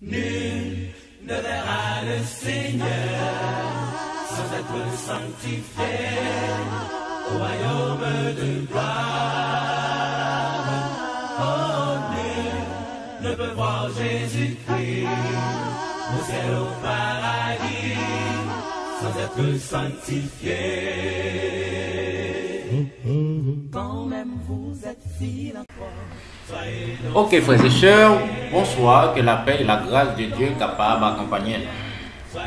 Nul ne verra le Seigneur sans être sanctifié au royaume de gloire. Oh, nul ne peut voir Jésus-Christ au ciel, au paradis, sans être sanctifié. Quand même vous êtes fidèles. Ok frères et sœurs, bonsoir, que la paix et la grâce de Dieu capable d'accompagner nous.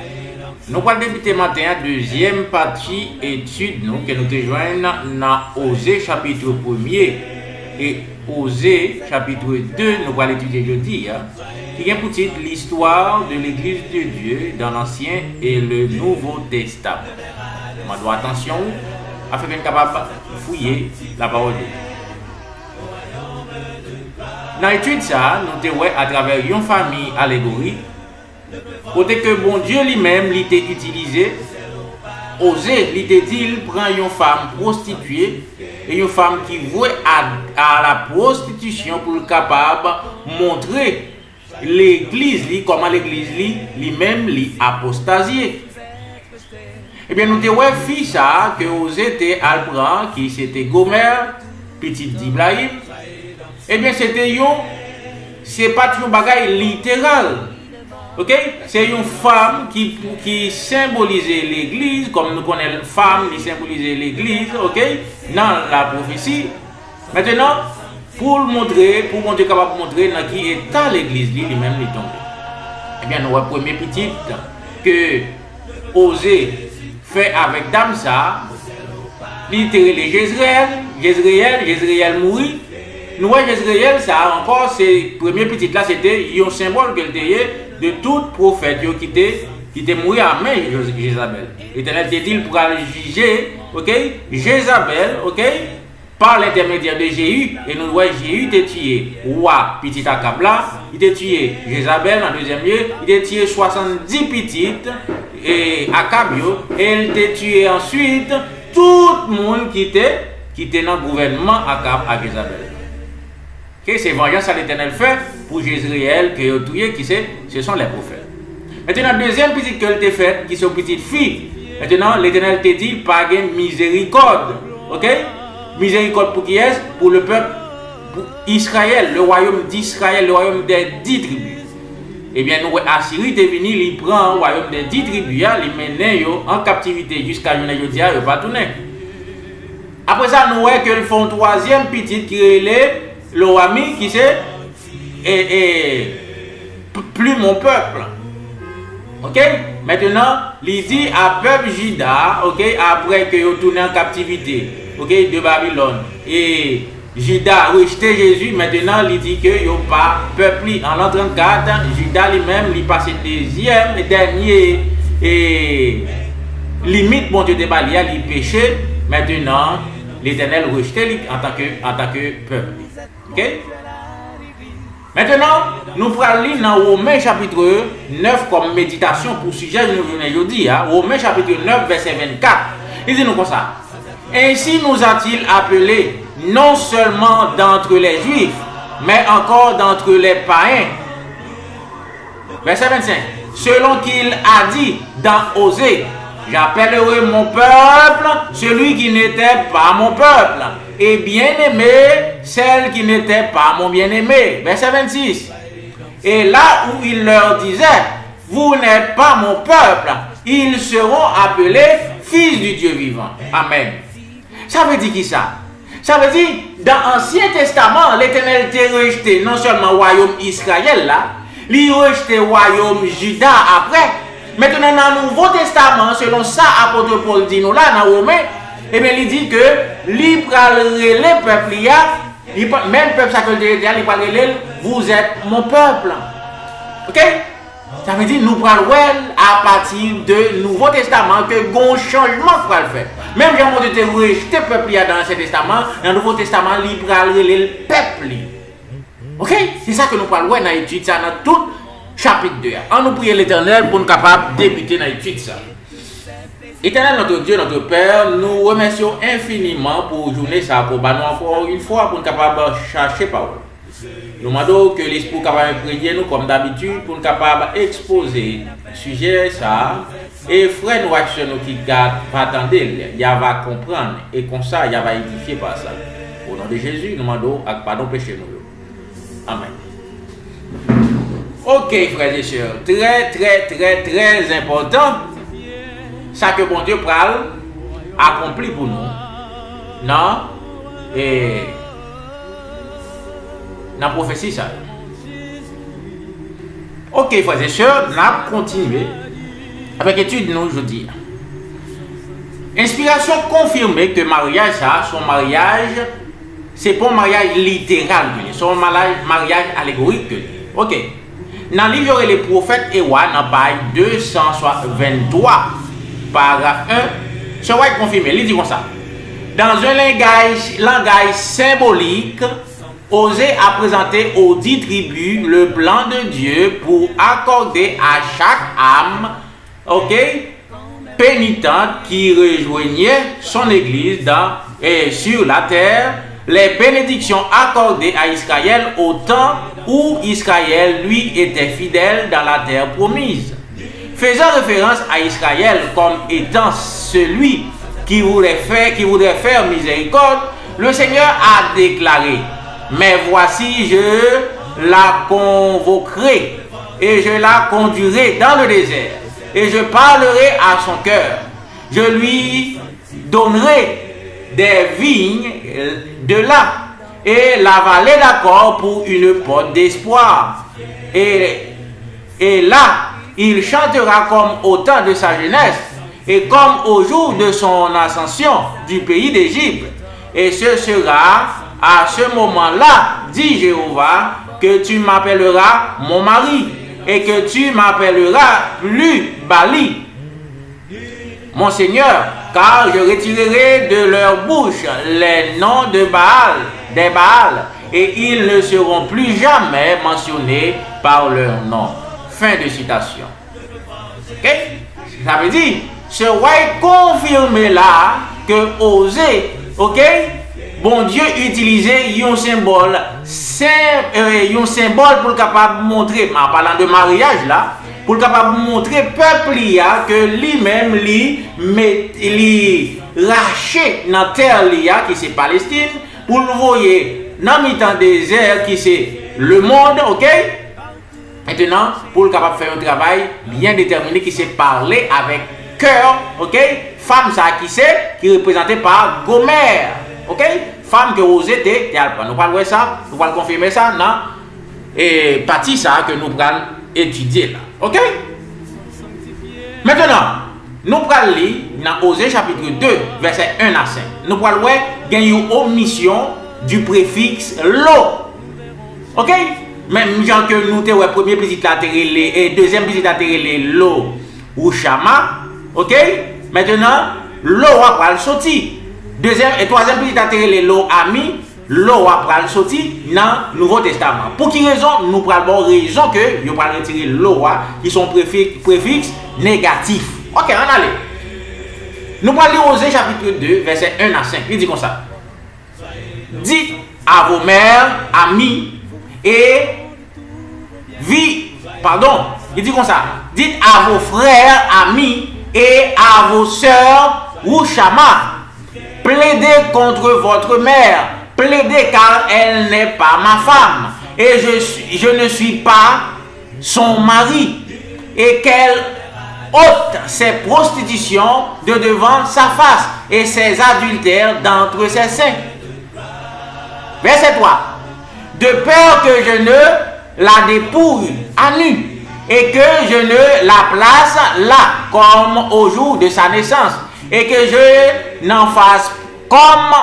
Nous allons débuter matin la deuxième partie étude nous, que nous te joignons dans Osée chapitre 1er et Osée chapitre 2, nous allons étudier jeudi, qui est pour titre l'histoire de l'église de Dieu dans l'Ancien et le Nouveau Testament. On doit attention afin qu'on soit capable de fouiller la parole de Dieu. Dans l'étude, nous te voyons à travers une famille allégorie, côté que bon Dieu lui-même l'était utilisé, osé, l'était dit, il prend une femme prostituée et une femme qui voit à la prostitution pour le capable de montrer l'église, comment l'église lui-même l'apostasié. Et bien nous te voyons fille ça, que osé était Albran, qui c'était Gomer, petite d'Ibrahim. Eh bien, c'est pas un bagage littéral. Ok? C'est une femme qui symbolisait l'église, comme nous connaissons femme qui symbolisait l'église, ok? Dans la prophétie. Maintenant, pour montrer capable de montrer dans qui état l'église lui-même est tombé. Eh bien, nous avons premier petit que Osée fait avec Damsa, littéralement Jézréel mourit. Nous voyons Jézréel, ça encore, c'est premier petit là, c'était un symbole que de tout prophète qui était mort à main Jézabel. L'Éternel dit pour juger, ok, Jézabel, ok, par l'intermédiaire de Jéhu, et nous voyons Jéhu était tué roi petit Akab là, il était tué Jézabel en deuxième lieu, il était tué 70 petites et Akab et il était tué ensuite tout le monde qui était dans le gouvernement Akab à Jézabel. C'est vengeance à l'Éternel fait pour Jézréel ce sont les prophètes. Maintenant, deuxième petite qu'elle t'a fait, qui sont petites filles. Maintenant, l'Éternel te dit, pas de miséricorde. Ok? Miséricorde pour qui est? Pour le peuple, pour Israël, le royaume d'Israël, le royaume des 10 tribus. Eh bien, nous, Assyrie est venu, il prend le royaume des 10 tribus, il mène en captivité jusqu'à aujourd'hui, il pas tourné. Après ça, nous voyons qu'ils font troisième petite qui est le ami qui c'est plus mon peuple. Ok? Maintenant, il dit à peuple Juda, ok, après que vous tourné en captivité, ok, de Babylone, et Juda a rejeté Jésus, maintenant il dit que il pas peuple. En l'an 34, Juda lui-même, il passe deuxième et dernier et limite bon Dieu de Balia, il péché. Maintenant, l'Éternel rejeté en tant que peuple. Ok? Maintenant, nous prenons lire dans Romains chapitre 9 comme méditation pour sujet que nous venons aujourd'hui. Romains chapitre 9, verset 24. Il dit nous comme ça. Ainsi nous a-t-il appelés non seulement d'entre les Juifs, mais encore d'entre les païens. Verset 25. Selon qu'il a dit dans Osée, j'appellerai mon peuple celui qui n'était pas mon peuple, et bien-aimé celle qui n'était pas mon bien-aimé. Verset 26. Et là où il leur disait, vous n'êtes pas mon peuple, ils seront appelés fils du Dieu vivant. Amen. Ça veut dire qui ça? Ça veut dire, dans l'Ancien Testament, l'Éternel était rejeté non seulement le royaume Israël là, il rejeté le royaume Juda après. Maintenant, dans le Nouveau Testament, selon ça, apôtre Paul dit nous là, dans Romains, et bien, il dit que le peuple, même peuple, ça que il vous êtes mon peuple. Ok? Ça veut dire nous prenons à partir du Nouveau Testament que un changement pour le faire. Même si on était rejeté le peuple dans l'Ancien Testament, dans le Nouveau Testament, il prend le peuple. Ok? C'est ça que nous parlons dans l'étude, ça dans tout chapitre 2. On nous prie l'Éternel pour nous capables de débuter dans l'étude ça. Éternel notre Dieu, notre Père, nous remercions infiniment pour journée ça, pour nous encore une fois pour nous capables de chercher parole. Nous demandons que l'esprit capable imprégner nous comme d'habitude pour nous capable exposer le sujet ça. Et frère nous action nous qui garde, pas attendre, il va comprendre et comme ça il va édifier par ça. Au nom de Jésus, nous demandons pardon péché nous. Amen. Ok frères et sœurs, très important ça que bon Dieu parle accompli pour nous. Non et dans la prophétie ça. Ok frères et sœurs, nous allons continuer avec l'étude nous aujourd'hui. Inspiration confirmée que mariage ça, son mariage, c'est pas un mariage littéral, son mariage allégorique. Ok. Dans le livre les prophètes Ewa, dans page 223, paragraphe 1, ce va être confirmé. Il dit comme ça. Dans un langage symbolique, osez à présenter aux 10 tribus le plan de Dieu pour accorder à chaque âme, ok, pénitente qui rejoignait son église sur la terre, les bénédictions accordées à Israël au temps où Israël lui était fidèle dans la terre promise. Faisant référence à Israël comme étant celui qui voudrait faire miséricorde, le Seigneur a déclaré: mais voici, je la convoquerai et je la conduirai dans le désert et je parlerai à son cœur. Je lui donnerai des vignes de là et la vallée d'accord pour une porte d'espoir. Et là, il chantera comme au temps de sa jeunesse et comme au jour de son ascension du pays d'Égypte. Et ce sera à ce moment-là, dit Jéhovah, que tu m'appelleras mon mari et que tu m'appelleras plus Bali, mon Seigneur, car je retirerai de leur bouche les noms de des Baals, et ils ne seront plus jamais mentionnés par leur nom. Fin de citation. Ok? Ça veut dire, ce roi confirme là que oser, ok? Bon Dieu utilisait un symbole pour capable montrer, en parlant de mariage là, pour capable montrer peuple que lui-même li raché dans terre qui c'est Palestine, pour le voyer dans le désert qui c'est le monde, ok? Maintenant, pour le capable faire un travail bien déterminé qui c'est parler avec cœur, ok? Femme ça qui est représentée par Gomer, ok? Femme que vous êtes, nous parlons ça, nous allons confirmer ça, non? Et partie ça que nous allons étudier là, ok? Maintenant, nous allons lire dans Osée chapitre 2, verset 1 à 5. Nous allons voir une omission du préfixe lo, ok? Même genre que nous avons premier visite latérale et deuxième visite latérale lo ou chama, ok? Maintenant, lo va le sortir. Deuxième et troisième visite latérale lo ami, lo va le sortir dans le Nouveau Testament. Pour qui raison? Nous prenons raison que nous allons retirer lo qui sont préfixes négatifs. Ok, on allait. Nous allons lire Osée chapitre 2, verset 1 à 5. Il dit comme ça. Dites à vos mères, amis et il dit comme ça. Dites à vos frères, amis et à vos sœurs ou chama. Plaidez contre votre mère. Plaidez car elle n'est pas ma femme. Et je ne suis pas son mari. Et qu'elle ôte ses prostitutions de devant sa face et ses adultères d'entre ses seins. Verset 3. De peur que je ne la dépouille à nu et que je ne la place là comme au jour de sa naissance et que je n'en fasse comme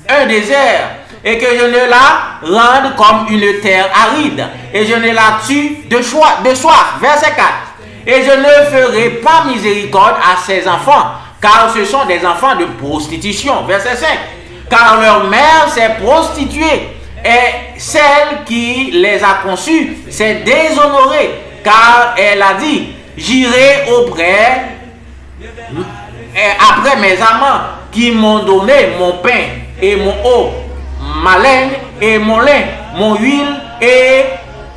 un désert et que je ne la rende comme une terre aride et je ne la tue de soif. Verset 4. Et je ne ferai pas miséricorde à ses enfants car ce sont des enfants de prostitution. Verset 5. Car leur mère s'est prostituée et celle qui les a conçus s'est déshonorée car elle a dit: j'irai après mes amants qui m'ont donné mon pain et mon eau, ma laine et mon lin, mon huile et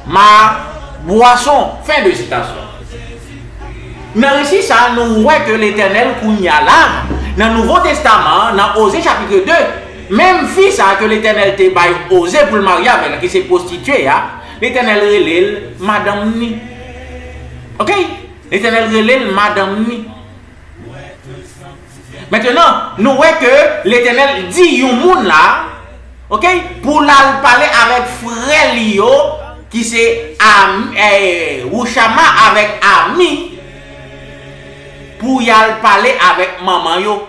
ma boisson. Fin de citation. Dans ici, ça, nous voyons que l'Éternel, Kounia là, dans le Nouveau Testament, dans Osée chapitre 2, même fils que l'Éternel te baille Osée pour le marier avec, qui s'est prostituée, l'Éternel relève Madame Ni. Ok? L'Éternel relève Madame Ni. Maintenant, nous voyons que l'Éternel dit yon moun là, ok? Pour la parler avec frère Lio, qui c'est Rouchama avec ami. Pour y aller parler avec maman yo.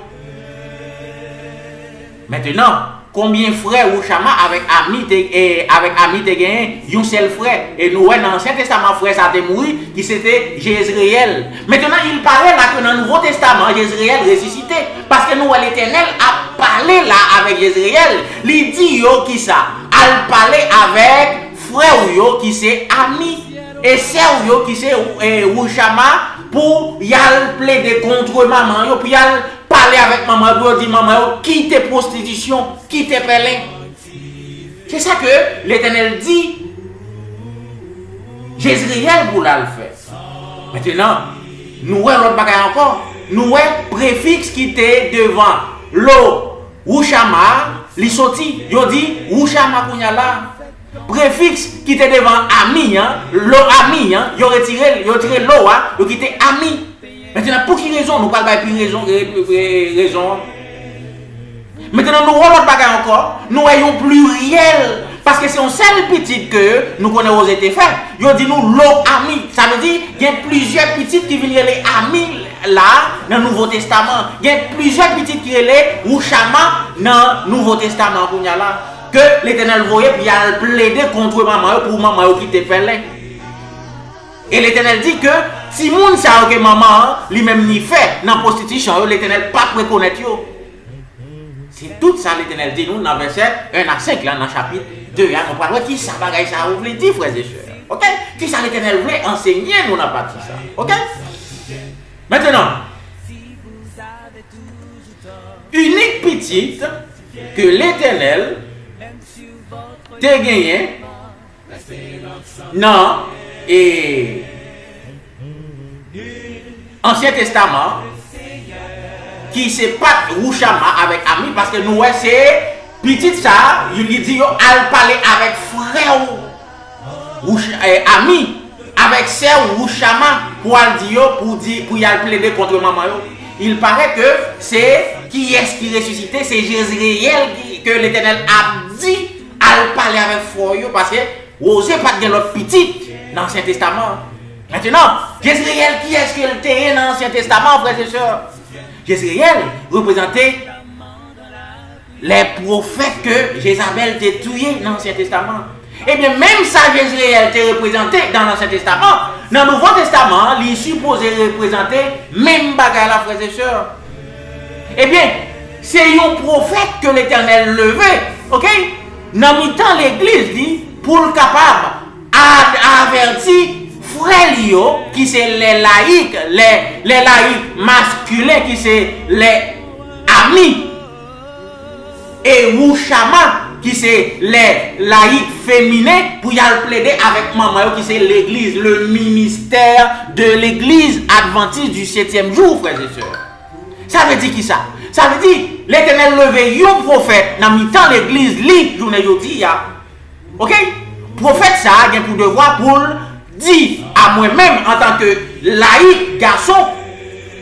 Maintenant, combien de frères ou chama avec ami te gagné un seul frère. Et nous dans l'Ancien Testament frère ça a mouru qui c'était Jézréel. Maintenant, il parlait là que dans le Nouveau Testament Jézréel ressuscité parce que nous l'Éternel a parlé là avec Jézréel. Il dit yo qui ça? A parlé avec frère yo qui c'est ami et sœur yo qui c'est Rouchama pour y aller plaider contre maman yo, pour y aller parler avec maman pour dire maman yo quitte prostitution, quitte pelin. C'est ça que l'Éternel dit. Jézréel pour la le faire. Maintenant, nous voyons l'autre bagaille encore. Nous voyons préfixe qui était devant l'eau Rouchama, li sorti, yo dit Rouchama kounyala. Préfixe qui était devant ami, l'eau ami, yo retiré l'eau, yo qui était ami. Maintenant, pour qui raison? Nous parlons pas de raison. Maintenant, nous voyons l'autre bagaille encore. Nous voyons pluriel. Parce que c'est un seul petit que nous connaissons aux été fait. Yo dit nous l'eau ami. Ça veut dire qu'il y a plusieurs petites qui viennent les amis là dans le Nouveau Testament. Il y a plusieurs petites qui sont les Rouchama dans le Nouveau Testament. Que l'Éternel voyait puis il a plaidé contre maman pour maman qui te pelin. Et l'Éternel dit que si moun sa que maman lui-même ni fait dans la prostitution, l'Éternel pas reconnaître yo. C'est tout ça l'Éternel dit nous dans verset 1 à 5 là dans chapitre 2. On parle qui ça bagaille ça vous voulez dire frères et sœurs. OK? Qui ça l'Éternel voulait enseigner nous dans partie ça. OK? Maintenant, unique petite que l'Éternel te gagné non et Ancien Testament qui c'est pas Rouchama avec ami parce que nous c'est petit ça il dit yo al parler avec frère ami avec sœur Rouchama pour dire pour y aller plaider contre maman yo. Il paraît que c'est qui est-ce qui ressuscité, c'est Jézréel que l'Éternel a dit à parler avec frère parce que osez pas de l'autre petit dans l'Ancien Testament. Maintenant, Jézréel qui est-ce qu'il était dans l'Ancien Testament, frères et sœurs? Jézréel représentait les prophètes que Jézabel était tué dans l'Ancien Testament. Eh bien, même ça, Jézréel était représenté dans l'Ancien Testament. Dans le Nouveau Testament, il est supposé représenter même bagarre là, frères et sœurs. Eh bien, c'est un prophète que l'Éternel levait, ok? Dans le temps, l'Église dit, pour le capable, avertir frères Lio, qui c'est les laïcs, les laïcs masculins, qui c'est les amis, et Rouchama, qui c'est les laïcs féminins, pour y aller plaider avec maman, qui c'est l'Église, le ministère de l'Église adventiste du 7e jour, frères et sœurs. Ça veut dire qui ça? Ça veut dire l'Éternel levé un prophète dans le temps l'Église libre, journée jodi. Ok? Prophète ça a pour devoir pour dire à moi-même en tant que laïc garçon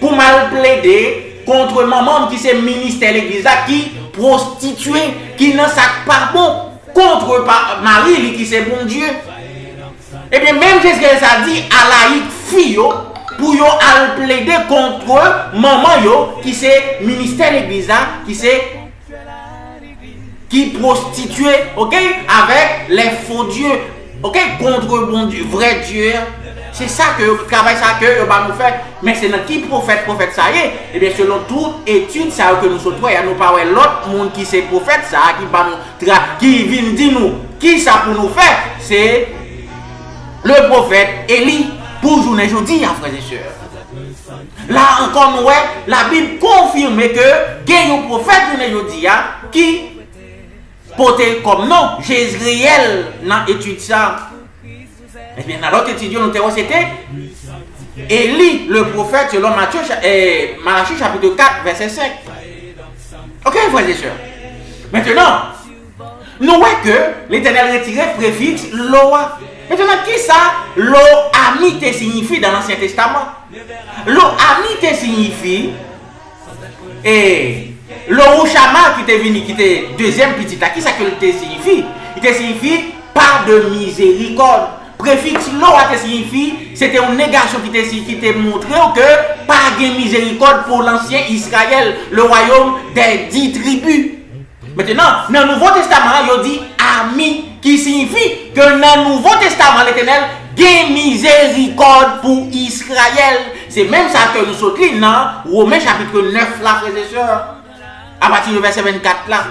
pour mal plaider contre maman qui c'est ministère l'Église qui prostituée, qui n'a pas bon contre Marie qui c'est bon Dieu. Et bien même Jésus ça dit à laïc fille pour yo al plaider contre maman yo qui c'est ministère l'église qui c'est qui prostitue, OK, avec les faux dieux, OK, contre bon Dieu, vrai Dieu. C'est ça que travail ça que va nous faire. Mais c'est dans qui prophète ça y est. Et bien selon toute étude ça que nous sommes nous parlons l'autre monde qui c'est prophète ça qui va nous qui vient dire nous qui ça pour nous faire, c'est le prophète Élie. Pour journée jeudi, frères et sœurs. Là encore, nous, la Bible confirme que il y a un prophète journée jeudi qui porté comme nom Jezreel dans l'étude ça. Et bien, dans l'autre étude, nous avons c'était Élie, le prophète, selon Malachie chapitre 4, verset 5. Ok, frères et sœurs. Maintenant, nous voyons que l'Éternel retiré préfixe Loa. Maintenant, qui ça Lo-Ami signifie dans l'Ancien Testament? Lo-Ami signifie et Lo-Ushama qui était venu, qui était deuxième petit, qui ça que te signifie? Il te signifie pas de miséricorde. Préfixe Loa te signifie, c'était une négation qui te montré que pas de miséricorde pour l'ancien Israël, le royaume des 10 tribus. Maintenant, dans le Nouveau Testament, il dit ami, qui signifie que dans le Nouveau Testament, l'Éternel a miséricorde pour Israël. C'est même ça que nous sommes dans Romains chapitre 9, là, frères et sœurs, à partir du verset 24, là.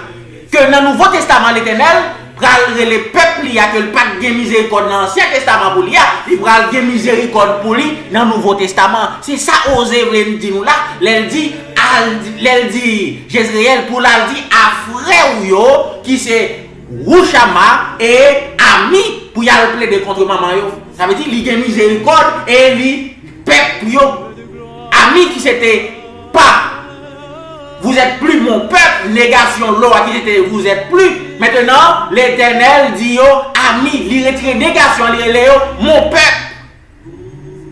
Que dans le Nouveau Testament, l'Éternel le peuple qui a que le pas de miséricorde dans l'Ancien Testament pour lui, il prend de miséricorde pour lui dans le Nouveau Testament. C'est ça osé dire nous là. Elle dit Jezreel pour la dit à frère yo qui c'est Rouchama et ami pour y aller plaider contre maman yo. Ça veut dire il a miséricorde et lui peuple yo. Ami qui c'était pas vous êtes plus mon peuple, négation l'eau qui était vous êtes plus. Maintenant, l'Éternel dit yo, ami, il retire négation, il est mon peuple.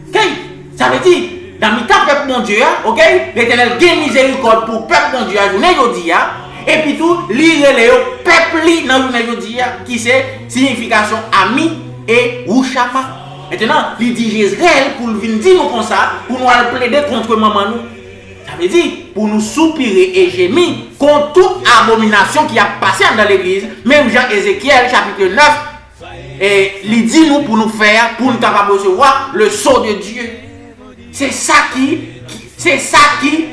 Ok? Ça veut dire, dans le temps peuple mon Dieu, ok? L'Éternel gagne miséricorde pour peuple mon Dieu, journée jodi, et puis tout, il est peuple dans journée jodi, qui c'est signification ami et Rouchama. Maintenant, il dit Jezreel pour venir dire nous comme ça, pour nous aller plaider contre maman nous. Ça veut dire, pour nous soupirer et gémir contre toute abomination qui a passé dans l'église, même Jean-Ézéchiel chapitre 9, et il dit nous pour nous faire, pour nous capables de recevoir le sceau de Dieu. C'est ça qui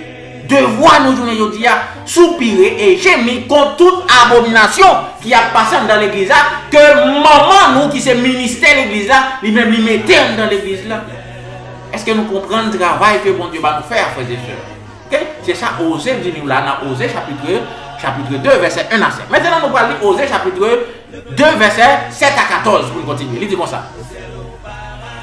devra nous journée aujourd'hui soupirer et gémir contre toute abomination qui a passé dans l'église, que maman nous qui se ministère l'église, lui-même lui mettait dans l'église là. Est-ce que nous comprenons le travail que bon Dieu va nous faire, frères et sœurs? Okay? C'est ça, Osée, dit nous là, dans Osée chapitre 2, verset 1 à 5. Maintenant, nous allons lire Osée chapitre 2, verset 7 à 14, pour continuer. Il dit comme ça.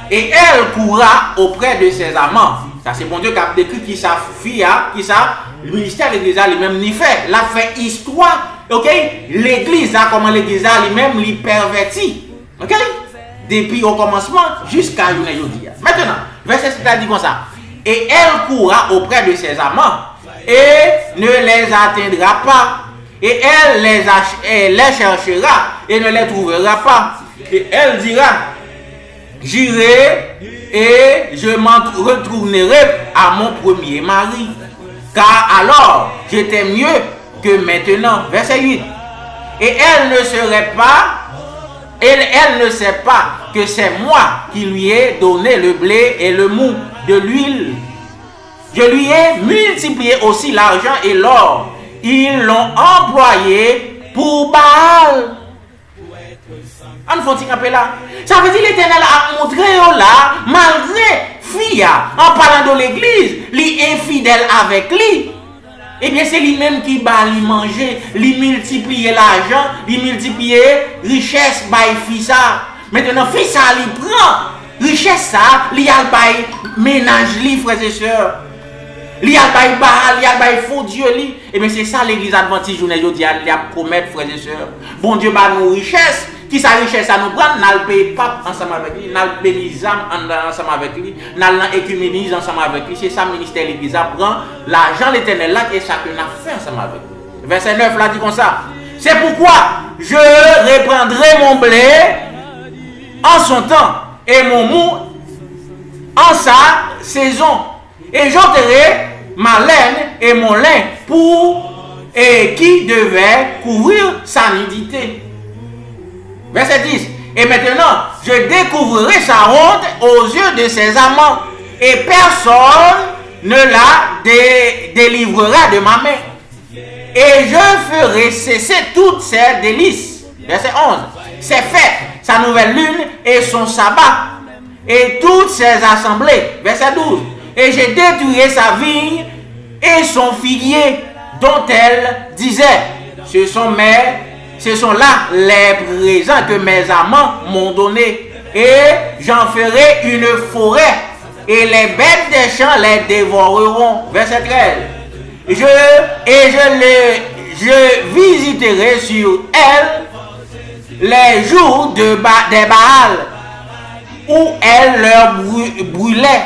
Et elle courra auprès de ses amants. Ça, c'est bon Dieu qui a décrit qui ça fille, qui ça, le ministère de l'église lui-même n'y fait. L'a fait histoire, ok? L'église, comment l'église lui-même l'y pervertit, ok? Depuis au commencement jusqu'à aujourd'hui. Maintenant, verset 7 a dit comme ça. Et elle courra auprès de ses amants et ne les atteindra pas. Et elle les cherchera et ne les trouvera pas. Et elle dira, j'irai et je m'en retournerai à mon premier mari. Car alors j'étais mieux que maintenant. Verset 8. Et elle ne serait pas, elle ne sait pas que c'est moi qui lui ai donné le blé et le mou de l'huile. Je lui ai multiplié aussi l'argent et l'or. Ils l'ont employé pour Baal. On faut dire là. Ça veut dire l'Éternel a montré là, malgré Fia, en parlant de l'église, lui infidèle avec lui. Eh bien, c'est lui-même qui va lui manger, lui multiplier l'argent, lui multiplier richesse by fissa. Maintenant, fissa lui prend richesse ça, lui a bail ménage lui, frères et sœurs. Lui a bail Baal, lui a bail faux Dieu lui. Et bien, c'est ça l'église adventiste journée aujourd'hui, il a promettre, frères et sœurs. Bon Dieu va nous richesse. Qui sa richesse à nous prendre, nous le paye pape ensemble avec lui, nous le bénissons ensemble avec lui, nous l'écuménise ensemble avec lui. C'est ça le ministère de l'église prend l'argent l'éternel là et chacun a fait ensemble avec lui. Verset 9 là dit comme ça. C'est pourquoi je reprendrai mon blé en son temps et mon mou en sa saison. Et j'ôterai ma laine et mon lin et qui devait couvrir sa nudité. Verset 10. Et maintenant, je découvrirai sa honte aux yeux de ses amants, et personne ne la délivrera de ma main. Et je ferai cesser toutes ses délices. Verset 11. Ses fêtes, sa nouvelle lune et son sabbat, et toutes ses assemblées. Verset 12. Et je détruirai sa vigne et son figuier, dont elle disait, ce sont mes ce sont là les présents que mes amants m'ont donnés. Et j'en ferai une forêt, et les bêtes des champs les dévoreront. Verset 13. Je visiterai sur elles les jours des Baals, où elles leur brûlaient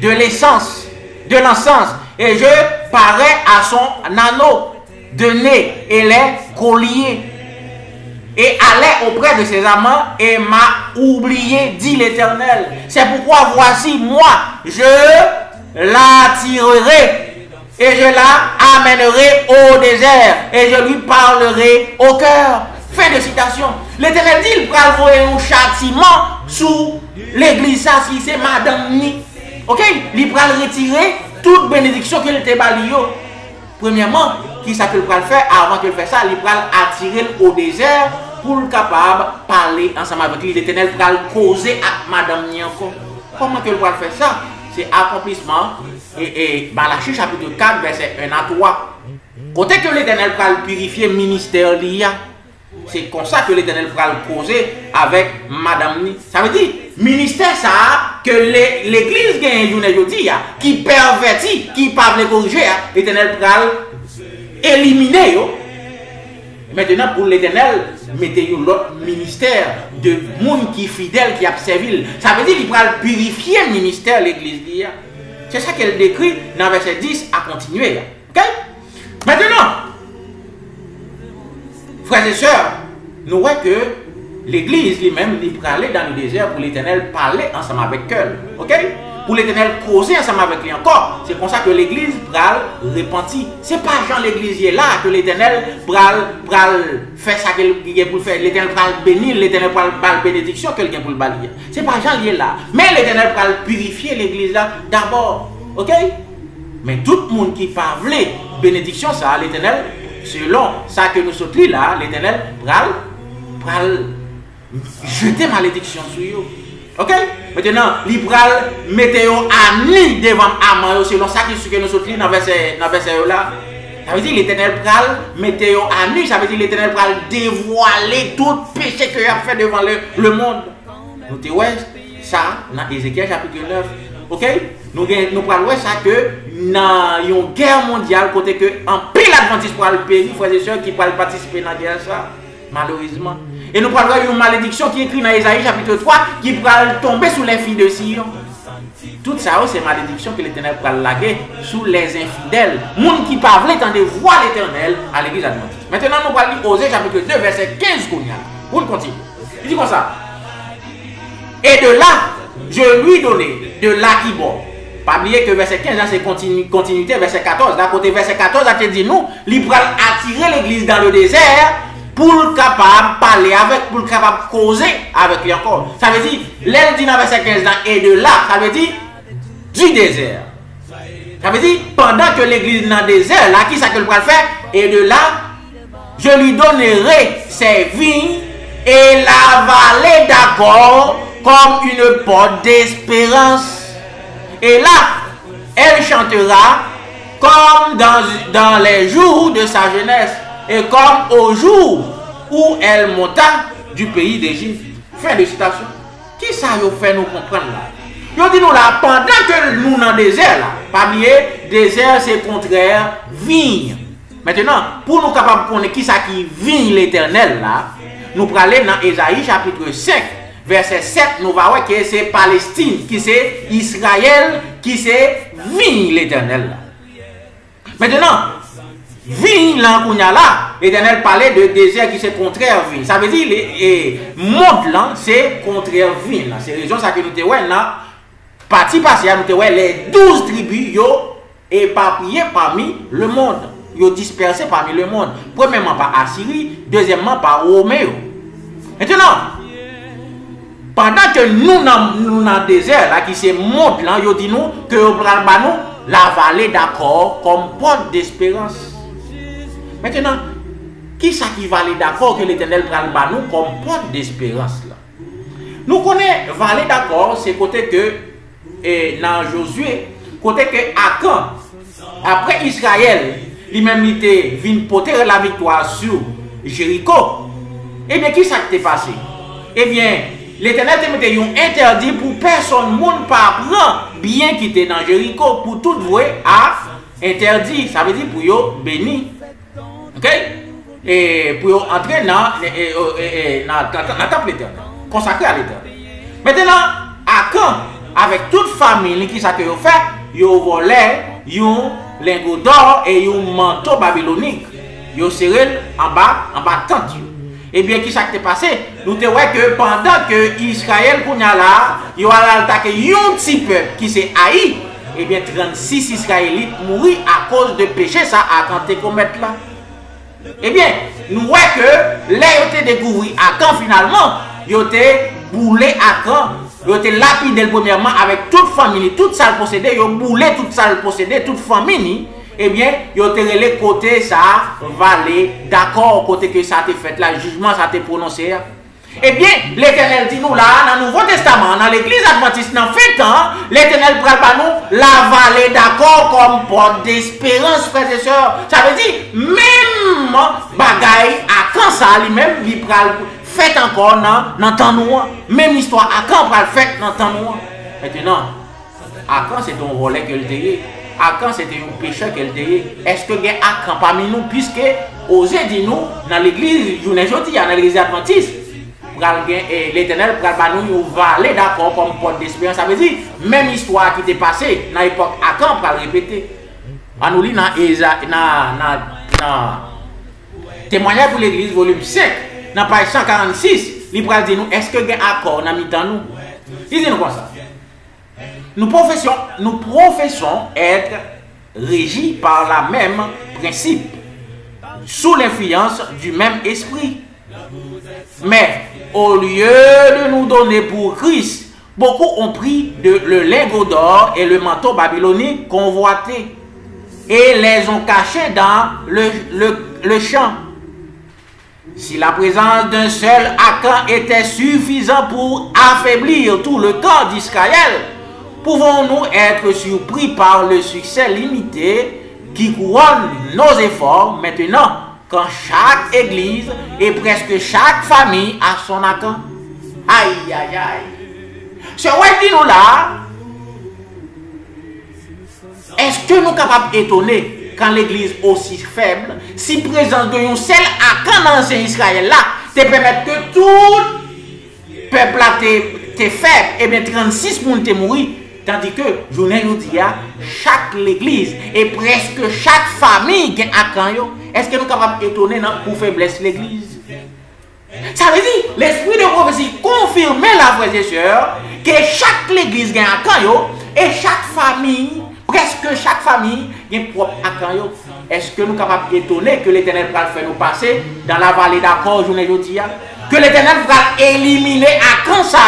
de l'encens, et je parais à son anneau de nez et les colliers, et allait auprès de ses amants et m'a oublié, dit l'Éternel. C'est pourquoi voici, moi, je l'attirerai et je la amènerai au désert et je lui parlerai au cœur. Fin de citation. L'Éternel dit, il va envoyer un châtiment sous l'église, ça, si c'est Madame Ni. Ok? Il va retirer toute bénédiction qu'il était balio. Premièrement, qui ça qu'il va faire avant qu'il fasse ça? Il va attirer au désert pour le capable de parler ensemble avec lui. L'Éternel va causer à Madame Ni encore. Comment qu'il va faire ça? C'est accomplissement. Et Malachie chapitre 4, verset 1 à 3. Côté que l'Éternel va purifier le ministère l'IA. C'est comme ça que l'Éternel va le causer avec Madame Ni. Ça veut dire, ministère ça, que l'église gagne aujourd'hui, qui pervertit, qui ne peut pas corriger, l'Éternel va éliminer. Maintenant, pour l'Éternel, mettez l'autre ministère de monde qui est fidèle, qui a servi. Ça veut dire qu'il va purifier le ministère de l'église. C'est ça qu'elle décrit dans verset 10 à continuer. Ok? Maintenant, frères et sœurs, nous voyons que l'église lui-même, il peut aller dans le désert pour l'Éternel parler ensemble avec elle. Ok? Pour l'Éternel causer ensemble avec lui encore. C'est pour ça que l'église pral repentir. Ce n'est pas Jean l'église là que l'Éternel pral faire ça qu'il pour faire. L'Éternel pral bénir, l'Éternel pral bénédiction que quelqu'un pour le balayer. Ce n'est pas Jean lié là. Mais l'Éternel pral purifier l'église là d'abord. Ok? Mais tout le monde qui parle bénédiction ça, l'Éternel, selon ça que nous sommes là, l'Éternel pral jeter malédiction sur eux. Ok? Maintenant, l'Ibral mettez à nu devant Amman, selon ça que nous sommes dans verset là. Ça veut dire l'Éternel pral mettez à nu, ça veut dire l'Éternel pral dévoiler tout péché que il a fait devant le monde. Nous te voyons ça dans Ézéchiel chapitre 9. Ok? Nous parlons ça que dans une guerre mondiale, côté que en pile adventiste pour le pays, frères et sœurs qui peuvent participer dans la guerre ça, malheureusement. Et nous parlons d'une malédiction qui est écrite dans Isaïe chapitre 3 qui pourra tomber sur les filles de Sion. Tout ça, c'est malédiction que l'Éternel pourra laguer sous les infidèles. Moun qui parle tant de voir l'Éternel à l'église adventiste. Maintenant, nous allons lire Osée chapitre 2, verset 15. Pour le continuer. Il dit comme ça. Et de là, je lui donnai de là qui bon. Pas oublier que verset 15, c'est continuité, verset 14. D'un côté, verset 14, a dit nous, il pourra attirer l'église dans le désert. Pour le capable parler avec, pour le capable causer avec lui encore. Ça veut dire, l'aile dit dans verset 15 et de là, ça veut dire du désert. Ça veut dire, pendant que l'église est dans le désert, là, qui ça que le va faire? Et de là, je lui donnerai ses vignes et la vallée d'accord comme une porte d'espérance. Et là, elle chantera comme dans les jours de sa jeunesse. Et comme au jour où elle monta du pays d'Égypte. Fin de citation. Qui ça vous fait nous comprendre là? Vous dit nous là, pendant que nous dans le désert là, parmi les désert c'est contraire vigne. Maintenant, pour nous capables de connaître qui ça qui vigne l'Éternel là, nous prenons aller dans Ésaïe chapitre 5, verset 7, nous allons voir que c'est Palestine, qui c'est Israël, qui c'est vigne l'Éternel là. Maintenant, vigne là, l'Éternel parlait de désert qui c'est contraire vigne. Ça veut dire les monde là, c'est contraire vigne. C'est raison ça que nous te voyons là. Partie partielle, nous te voyons les 12 tribus yo éparpillées parmi le monde. Yo dispersés parmi le monde. Premièrement par Assyrie, deuxièmement par Roméo. Maintenant, pendant que nous dans le désert là, qui c'est monde là, yo dit nous que nous prenons la vallée d'accord comme porte d'espérance. Maintenant, qui ça qui va aller d'accord que l'Éternel prend nous comme porte d'espérance là? Nous connaissons vallée d'accord, c'est côté que dans Josué, côté que Akan, après Israël, lui-même il était venu porter la victoire sur Jéricho. Eh bien, qui ça t'est passé? Eh bien, l'Éternel te mettait un interdit pour personne, monde pas prendre bien qui était dans Jéricho, pour tout vouer à interdit. Ça veut dire pour yo béni. Ok? Et pour entrer dans le temple éternel, consacré à l'Éternel. Maintenant, Akan, avec toute famille qui ça que yo fait, yo volé yon lingot d'or et yon manteau babylonique. Yo serré en bas tente. Et bien, qui ça qui t'est passé? Nous te voyons que pendant que Israël kounya là, yo a attaqué yon petit peuple qui s'est haï, et bien 36 Israélites mourir à cause de péché ça à quand te commettre là. Eh bien, nous voyons que là yo te découvert Akan finalement, yo te boulé Akan, yo te lapidé premièrement avec toute famille, toute ça possédé, yo boulé toute ça possédé, toute famille. Eh bien, yo te relé côté ça, vallée, d'accord, côté que ça te fait, là, jugement ça te prononcé. Eh bien, l'Éternel dit nous là, dans le Nouveau Testament, dans l'église adventiste, dans fin temps, l'Éternel prend pas nous la vallée d'accord comme porte d'espérance, frères et sœurs. Ça veut dire, même bagaille, à quand ça, lui-même, il prend fait encore dans temps noir. Même histoire, à quand prend fait dans temps noir. Maintenant, à quand c'est ton volet que le dégué? Akan c'était un pécheur qu'elle dit. Est-ce que il y a Akan parmi nous, puisque osez dire nous dans l'église, dans l'église adventiste, l'Éternel pral nous valer d'accord comme porte d'espérance. Ça veut dire même histoire qui était passée dans l'époque Akan pral répéter. On nous lit dans Témoignage pour l'église volume 5 dans page 146, il pral dire nous est-ce que il y a accord dans mi-temps nous? Il dit nous comme ça. Nous professons être régis par la même principe, sous l'influence du même esprit. Mais au lieu de nous donner pour Christ, beaucoup ont pris le lingot d'or et le manteau babylonique convoité et les ont cachés dans le champ. Si la présence d'un seul Akan était suffisante pour affaiblir tout le corps d'Israël, pouvons-nous être surpris par le succès limité qui couronne nos efforts maintenant quand chaque église et presque chaque famille a son Akan? Aïe, aïe, aïe. Ce qui nous là, est-ce que nous sommes capables d'étonner quand l'église aussi faible, si présence de un seul Akan dans l'ancien Israël là, te permettre que tout peuple là te faible, et bien 36 personnes te mourir? Tandis que, je vous dis, chaque église et presque chaque famille qui a Akan, est-ce que nous sommes capables d'étonner pour faiblesse l'église? Ça veut dire, l'esprit de prophétie confirme la frères et sœurs que chaque église a Akan et chaque famille, presque chaque famille, a propre Akan. Est-ce que nous sommes capables d'étonner que l'Éternel va faire nous passer dans la vallée d'accord, je vous dis? Que l'Éternel va éliminer Akan ça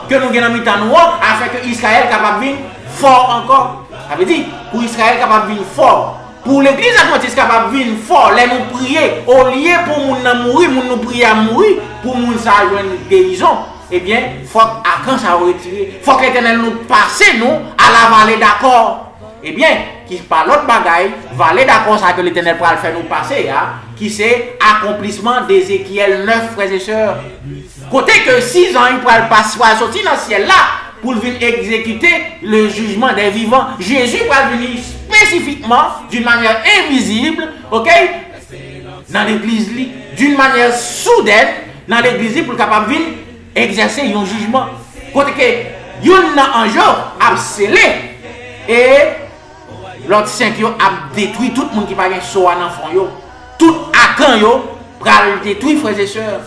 que nous avons mis en nous afin que Israël soit capable de venir fort encore. Ça veut dire, pour Israël capable de venir fort, pour l'église adventiste capable de venir fort, les nous prier, au lieu pour nous mourir, nous prier à mourir, pour nous avoir une guérison, eh bien, il faut Akan ça retirer. Il faut que l'Éternel nous passe nous à la vallée d'accord. Eh bien, qui par l'autre bagaille, vallée d'accord ça que l'Éternel va faire nous passer, qui c'est accomplissement d'Ézéchiel 9, frères et sœurs. Côté que 6 ans, il va sortir dans le ciel là pour venir exécuter le jugement des vivants. Jésus va venir spécifiquement, d'une manière invisible, ok, dans l'église, d'une manière soudaine, dans l'église pour capable venir exercer un jugement. Côté que, il y a un jour à sceller et l'autre 5 a détruit tout le monde qui n'a pas soin dans le fond. Tout Akan pral détruit, frères et sœurs.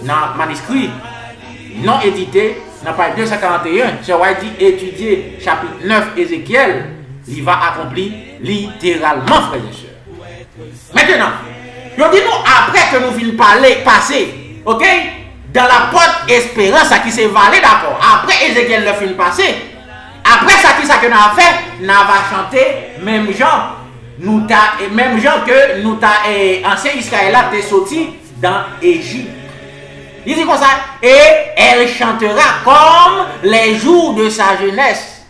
Dans le manuscrit non édité, dans page 241, c'est dit étudier chapitre 9 Ézéchiel, il va accomplir littéralement, frères et sœurs. Maintenant, nous disons après que nous finissons passer, ok, dans la porte espérance qui s'est valé d'accord, après Ézéchiel 9 finit passer. Après ça, qui ça que nous avons fait, nous avons chanté même genre, même genre que nous ancien Israël a été sorti dans l'Égypte. Il dit comme ça, et elle chantera comme les jours de sa jeunesse,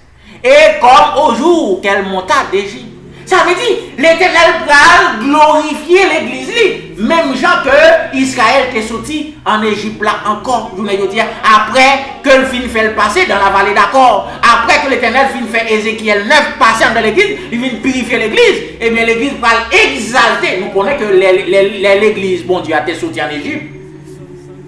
et comme au jour qu'elle monta d'Égypte. Ça veut dire, l'Éternel va glorifier l'église. Même gens que Israël est sorti en Égypte là encore, je veux dire, après que le film fait le passer dans la vallée d'accord, après que l'Éternel fin fait Ézéchiel 9 passer dans l'église, il vient purifier l'église, et bien l'église va l'exalter. Nous connaissons que l'église, bon Dieu, a été sorti en Égypte.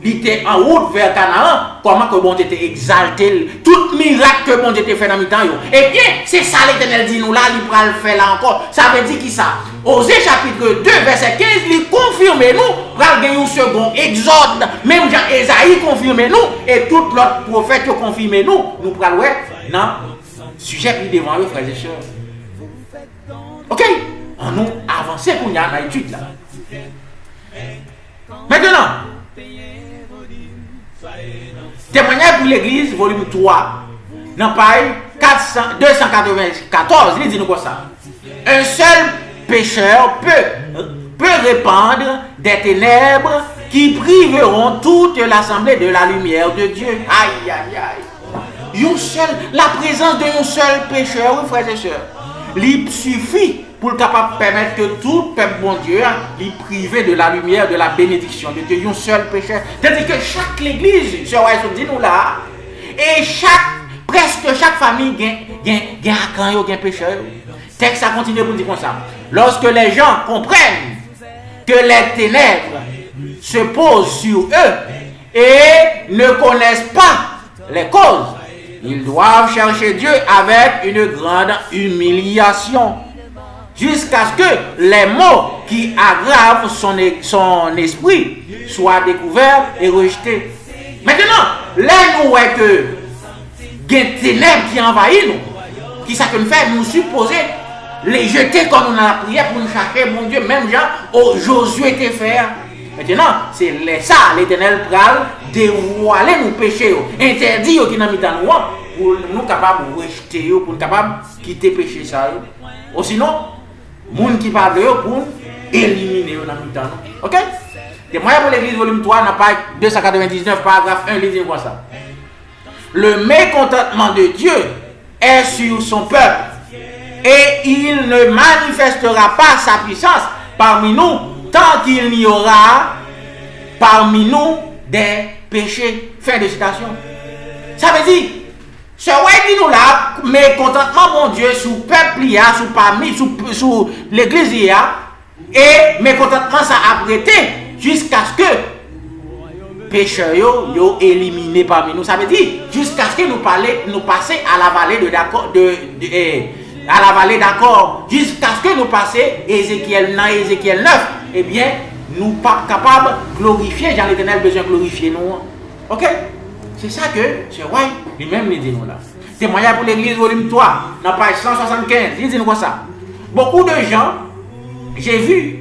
Il était en route vers Canaan, comment que bon Dieu était exalté, tout miracle que bon Dieu était fait dans le temps. Et bien, c'est ça l'Éternel dit nous là, il va le faire là encore. Ça veut dire qui ça? Osée chapitre 2, verset 15, il confirme nous, va gagner un second exode, même Jean Esaïe confirme nous, et tout l'autre prophète confirme nous, nous prenons non, sujet qui devant eux, frères et sœurs. Ok? On nous avance pour y a l'étude là. Maintenant, témoignage pour l'église, volume 3, dans page 294, il dit nous quoi ça? Un seul pécheur peut répandre des ténèbres qui priveront toute l'assemblée de la lumière de Dieu. Aïe, aïe, aïe. La présence d'un seul pécheur, frères et sœurs, il suffit pour capable permettre que tout peuple bon Dieu lui privé de la lumière, de la bénédiction de Dieu, un seul pécheur. C'est-à-dire que chaque église, ce dit nous là, et presque chaque famille a un pécheur. Texte ça continue pour dire comme ça. Lorsque les gens comprennent que les ténèbres se posent sur eux et ne connaissent pas les causes, ils doivent chercher Dieu avec une grande humiliation, jusqu'à ce que les maux qui aggravent son esprit soient découverts et rejetés. Maintenant, là nous voyons que il y a des ténèbres qui envahissent nous, qui ça que nous fait, nous supposer les jeter comme on a la prière pour nous chercher, mon Dieu, même genre, Josué était fait. Maintenant, c'est ça, l'Éternel pral dévoiler nos péchés, interdit qui n'a mis dans nous, pour nous capables de rejeter, pour nous capables de quitter le péché ça. Ou sinon, moun qui parle pour éliminer dans le temps. Ok? Témoignage pour l'église volume 3, dans page 299, paragraphe 1, il dit quoi ça? Le mécontentement de Dieu est sur son peuple et il ne manifestera pas sa puissance parmi nous tant qu'il n'y aura parmi nous des péchés. Fin de citation. Ça veut dire, ce ouais dit nous là, mécontentement mon Dieu sous peuple, sous parmi, sous l'église, et mécontentement ça a prêté jusqu'à ce que pécheurs yo éliminé parmi nous. Ça veut dire jusqu'à ce que nous passions à la vallée de d'accord, à la vallée d'accord, jusqu'à ce que nous passions Ézéchiel 9, eh bien, nous pas capables de glorifier, Jean l'Éternel besoin de glorifier nous. Ok? C'est ça que c'est vrai, lui-même il dit nous là. Témoignage pour l'église volume 3, dans page 175, il dit nous quoi ça? Beaucoup de gens, j'ai vu,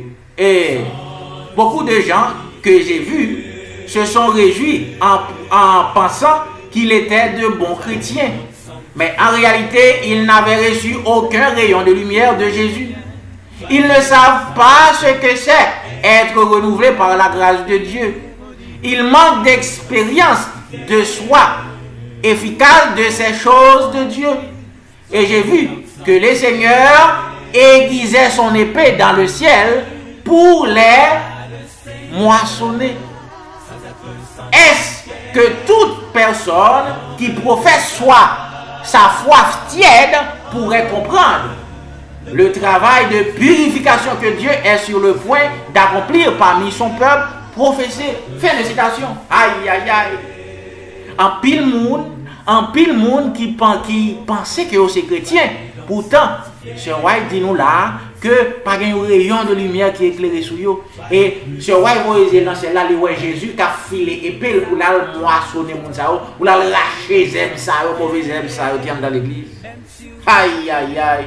beaucoup de gens que j'ai vus se sont réjouis en pensant qu'il était de bons chrétiens. Mais en réalité, ils n'avaient reçu aucun rayon de lumière de Jésus. Ils ne savent pas ce que c'est être renouvelé par la grâce de Dieu. Ils manquent d'expérience de soi efficace de ces choses de Dieu. Et j'ai vu que le Seigneur aiguisait son épée dans le ciel pour les moissonner. Est-ce que toute personne qui professe sa foi tiède pourrait comprendre le travail de purification que Dieu est sur le point d'accomplir parmi son peuple professé? Fin de citation. Aïe, aïe, aïe. En pile monde qui pensait que c'est chrétien. Pourtant, ce roi dit nous là que pas un rayon de lumière qui éclaire sur eux. Et ce roi dans celle-là, le roi Jésus qui a filé épée pour la moissonner mon sao, pour la lâcher zèbre ça, mauvais zèbre ça qui est dans l'église. Aïe aïe aïe.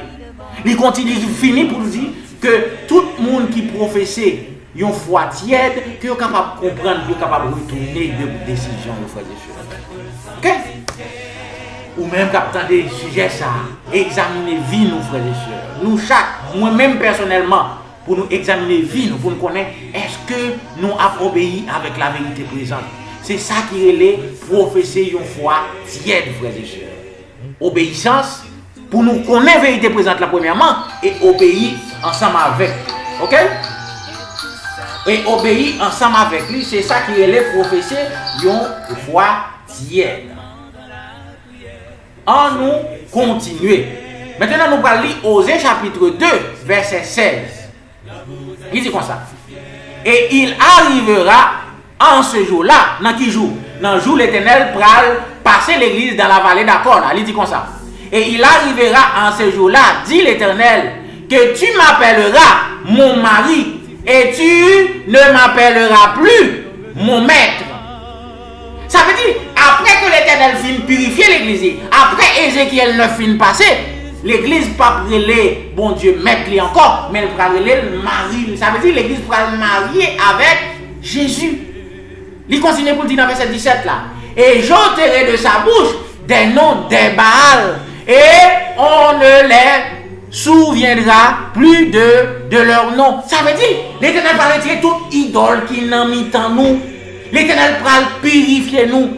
Il continue, il finit pour dire que tout le monde qui professait une foi tiède, que est capable de comprendre, est capable de retourner de décision, frères et sœurs. Ok? Ou même captant des sujets ça, examiner vie nous frères et sœurs. Nous chaque, moi-même personnellement, pour nous examiner vie nous, pour nous connaître, est-ce que nous avons obéi avec la vérité présente? C'est ça qui est les professer une foi tiède frères et sœurs. Obéissance pour nous connaître la vérité présente là premièrement et obéir ensemble avec. OK? Et obéir ensemble avec lui, c'est ça qui est les professeurs une foi tiède. En nous continuer. Maintenant, nous allons lire Osée chapitre 2, verset 16. Il dit comme ça. Et il arrivera en ce jour-là, dans qui jour? Dans le jour l'Éternel pral passer l'église dans la vallée d'Akor. Il dit comme ça. Et il arrivera en ce jour-là, dit l'Éternel, que tu m'appelleras mon mari et tu ne m'appelleras plus mon maître. Ça veut dire, après que l'Éternel finit purifier l'église, après Ézéchiel 9 finit passer, l'église pas brûler, bon Dieu, maître lui encore, mais elle va brûler le mari. Ça veut dire l'église va le marier avec Jésus. Il continue pour dire dans verset 17 là. Et j'ôterai de sa bouche des noms des Baals, et on ne les souviendra plus de leur nom. Ça veut dire, l'Éternel va retirer toute idole qui n'a mis en nous. L'Éternel va purifier nous.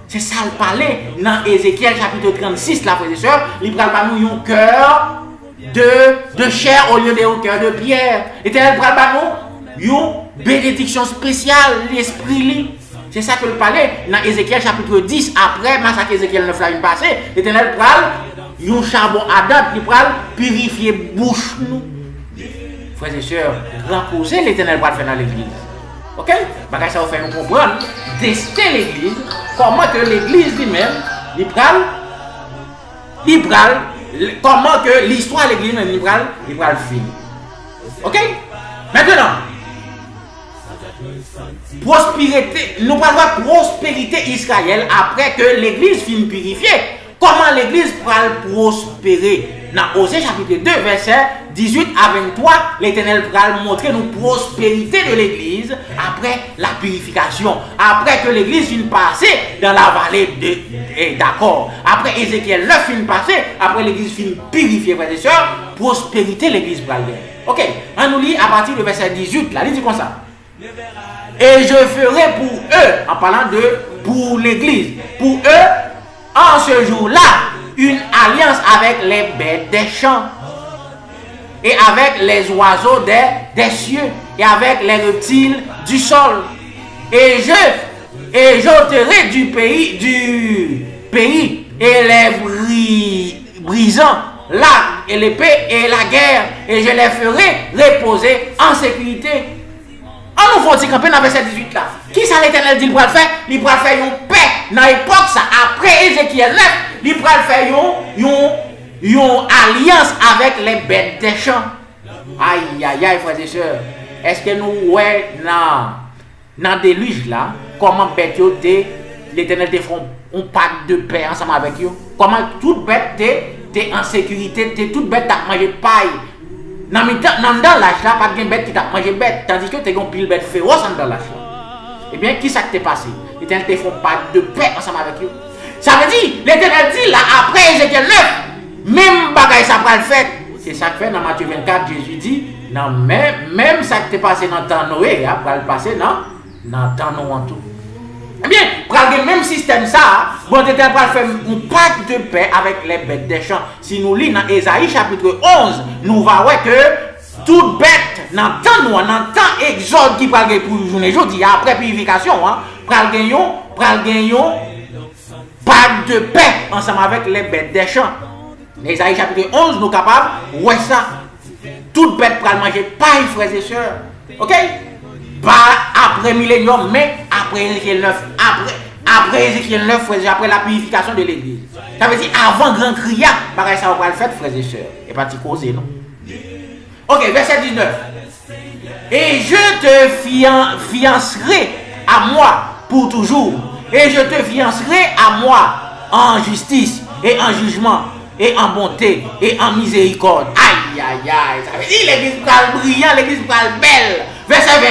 C'est ça le parler dans Ézéchiel chapitre 36, la frère et sœur. Il va nous un cœur de chair au lieu d'un cœur de pierre. L'Éternel va nous une bénédiction spéciale, l'esprit. C'est ça que le parler dans Ézéchiel chapitre 10. Après, massacre Ézéchiel 9 l'année passée, l'Éternel va un charbon ardent, il va purifier bouche nous. Frères et sœurs, grand projet l'Éternel va faire dans l'église. Ok? Parce que ça va faire nous comprendre, tester l'église, comment que l'église lui-même, comment que l'histoire de l'église même, il va le finir. Ok? Maintenant, prospérité, nous parlons de prospérité Israël après que l'église finit purifiée. Comment l'église va prospérer? Dans Osée chapitre 2, verset 18 à 23, l'Éternel va montrer nous prospérité de l'église après la purification. Après que l'église finit passer dans la vallée d'Akor. Après Ézéchiel 9 finit passer, après l'église finit purifier, frères et sœurs, prospérité l'église va aller. Ok, on nous lit à partir du verset 18, là, il dit comme ça. Et je ferai pour eux, en parlant de pour l'église, pour eux, en ce jour-là, une alliance avec les bêtes des champs, et avec les oiseaux des cieux, et avec les reptiles du sol. Et j'ôterai du pays, et les brisants, l'arc et l'épée et la guerre, et je les ferai reposer en sécurité. On nous faut camper dans verset 18 là. Qui ça l'Éternel dit il va faire? Il va faire une paix dans l'époque ça. Après Ézéchiel 9, il va faire une alliance avec les bêtes des champs. Aïe aïe aïe frères et sœurs. Est-ce que nous ouais dans déluge là comment bête l'Éternel te font un pacte de paix ensemble avec eux? Comment toute bête t'es en sécurité, toute bête t'a mangé paille. Dans l'âge là, pas de bête qui t'a mangé bête, tandis que tu as une pile bête féroce dans l'âge là. Eh bien, qui ça t'est passé? L'Éternel te font pas de paix ensemble avec eux. Ça veut dire, l'Éternel dit là, après Ézéchiel 9, même bagaille ça va le faire. C'est ça que fait dans Matthieu 24, Jésus dit, non, même ça qui t'est passé dans le temps Noé, va le passer dans le temps Noé tout. Eh bien, pour le même système ça, bon, l'Éternel va faire un pacte de paix avec les bêtes des champs. Si nous lisons dans Ésaïe chapitre 11, nous voyons que toute bête, dans le temps exode qui parle pour une journée, après purification, pral gagnon pacte de paix ensemble avec les bêtes des champs. Ésaïe chapitre 11, nous sommes capables, ouais ça. Toute bête pral manger paille, frères et sœurs. Ok? Pas après millénium, mais après Ézéchiel 9. Après Ézéchiel 9, frères, après la purification de l'église. Ça veut dire avant grand cria, pareil ça va le faire, frères et sœurs. Et pas t'y causer, non? Ok, verset 19. Et je te fiancerai à moi pour toujours. Et je te fiancerai à moi en justice et en jugement et en bonté et en miséricorde. Aïe, aïe, aïe. Ça veut dire l'église pral brillant, l'église pral belle. Verset 20.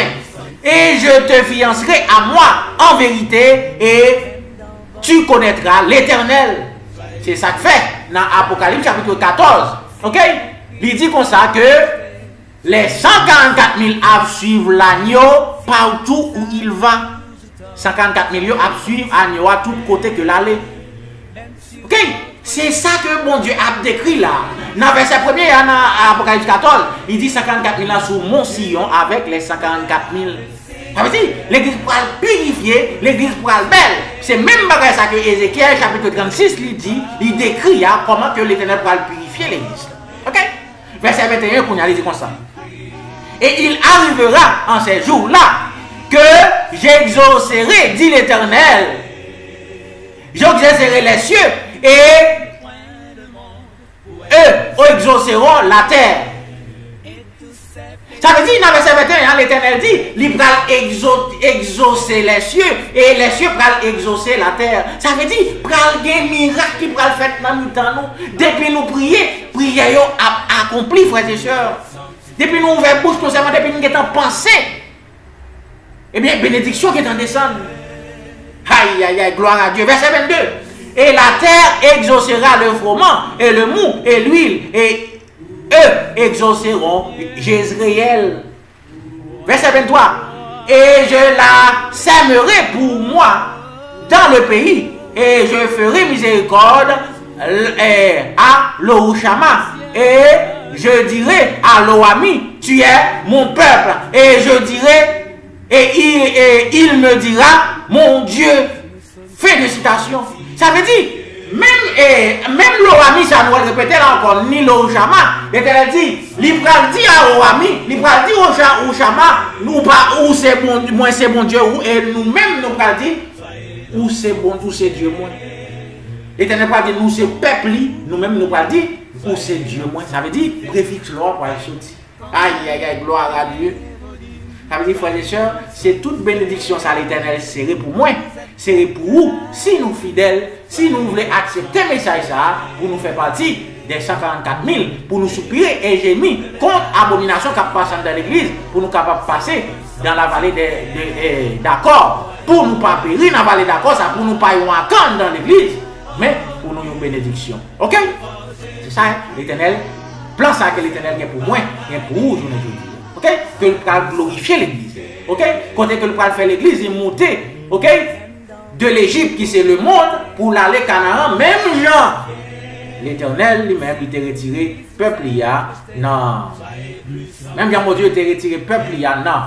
Et je te fiancerai à moi en vérité et tu connaîtras l'Éternel. C'est ça que fait dans Apocalypse chapitre 14. Ok? Il dit comme ça que les 144 000 suivent l'agneau partout où il va. 144 000 suivent l'agneau à tout côté que l'aller. Ok? C'est ça que bon Dieu a décrit là. Dans le verset 1er, dans Apocalypse 14, il dit 54 000 ans sous mon sillon avec les 144 000. Ça veut dire, l'église pourra le purifier, l'église pourra le belle. C'est même bagage ça que Ézéchiel, chapitre 36, il décrit comment que l'Éternel pourra le purifier l'église. Ok? Verset 21, qu'on y a dit comme ça. Et il arrivera en ces jours-là que j'exaucerai, dit l'Éternel. J'exaucerai les cieux et eux exauceront la terre. Ça veut dire, dans le verset 21, l'Éternel dit, il va exaucer les cieux et les cieux vont exaucer la terre. Ça veut dire, il va y avoir des miracles qui vont faire dans le temps. Depuis nous prier, prier a accompli, frères et sœurs. Depuis nous ouvrir bouche, depuis nous avons pensé, eh bien, bénédiction qui est en descendre. Aïe, aïe, aïe, gloire à Dieu. Verset 22. Et la terre exaucera le froment et le mou et l'huile et eux exauceront Jézréel. Verset 23. Et je la sèmerai pour moi dans le pays et je ferai miséricorde à Lohouchama et je dirai à Loami, tu es mon peuple. Et je dirai, et il me dira, mon Dieu. Fin de citation. Ça veut dire, même Loami, ça nous répéter là encore, ni Lohouchama, l'Éternel dit, il va dire à Loami, il va dire au Chama, nous pas où c'est bon, moi c'est bon Dieu, et nous-mêmes nous va dire, où c'est bon, où c'est Dieu moi. L'Éternel va dire, nous c'est peuple, nous-mêmes nous va dire, où c'est Dieu moi. Ça veut dire, préfixe l'or pour aller sortir. Aïe, aïe, aïe, gloire à Dieu. Ça veut dire, frères et sœurs, c'est toute bénédiction, ça l'Éternel serré pour moi, serré pour vous, si nous fidèles, si nous voulons accepter le message ça, pour nous faire partie des 144 000, pour nous soupirer et gémir contre l'abomination qui passe dans l'église, pour nous capables de passer dans la vallée d'accord, pour nous pas périr dans la vallée d'accord, ça pour nous pas y avoir dans l'église, mais pour nous une bénédiction. Ok? C'est ça, hein? L'Éternel, plan ça que l'Éternel est pour moi, et pour vous, je ne dis. Ok? Que le pral glorifier l'église. Ok? Quand que le pral faire l'église, il monter. Ok? De l'Égypte qui c'est le monde pour l'aller Canaan, même genre. L'Éternel lui-même il t'a retiré peuple ya non. Même bien mon Dieu t'a retiré peuple ya non.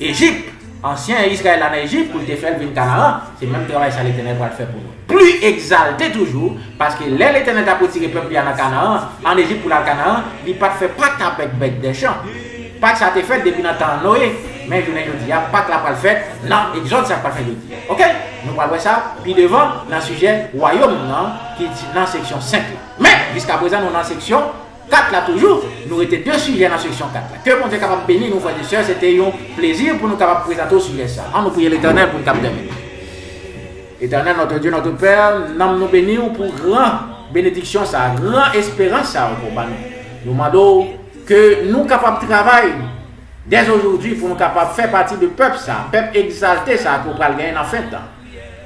Égypte, ancien Israël en Égypte pour te faire venir Canaan, c'est même travail ça l'Éternel va le faire pour nous. Plus exalté toujours parce que l'Éternel t'a retiré peuple ya dans Canaan, en Égypte pour la Canaan, il pas fait pacte avec bête des champs. Pas que ça a été fait depuis notre temps Noé, mais je ne dis pas que la pas le fait, non, Exode ça pas fait de dire. Ok? Nous allons voir ça, puis devant, dans le sujet royaume, qui est dans la section 5. Mais jusqu'à présent, nous sommes dans la section 4 là toujours, nous étions deux sujets dans la section 4 là. Que mon Dieu capable de bénir nos frères et sœurs, c'était un plaisir pour nous capables de présenter au sujet ça. On nous prie l'Éternel pour nous capable de bénir. Éternel, notre Dieu, notre Père, nous bénissons pour grand bénédiction, ça, grand espérance ça pour nous. Nous demandons que nous capables de travailler dès aujourd'hui pour nous capables de faire partie du peuple ça, peuple exalté ça pour gagner en fin de temps.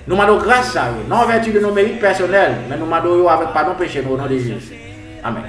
Nous demandons grâce à eux, non en vertu de nos mérites personnels, mais nous demandons avec pardon péché au nom de Jésus. Amen.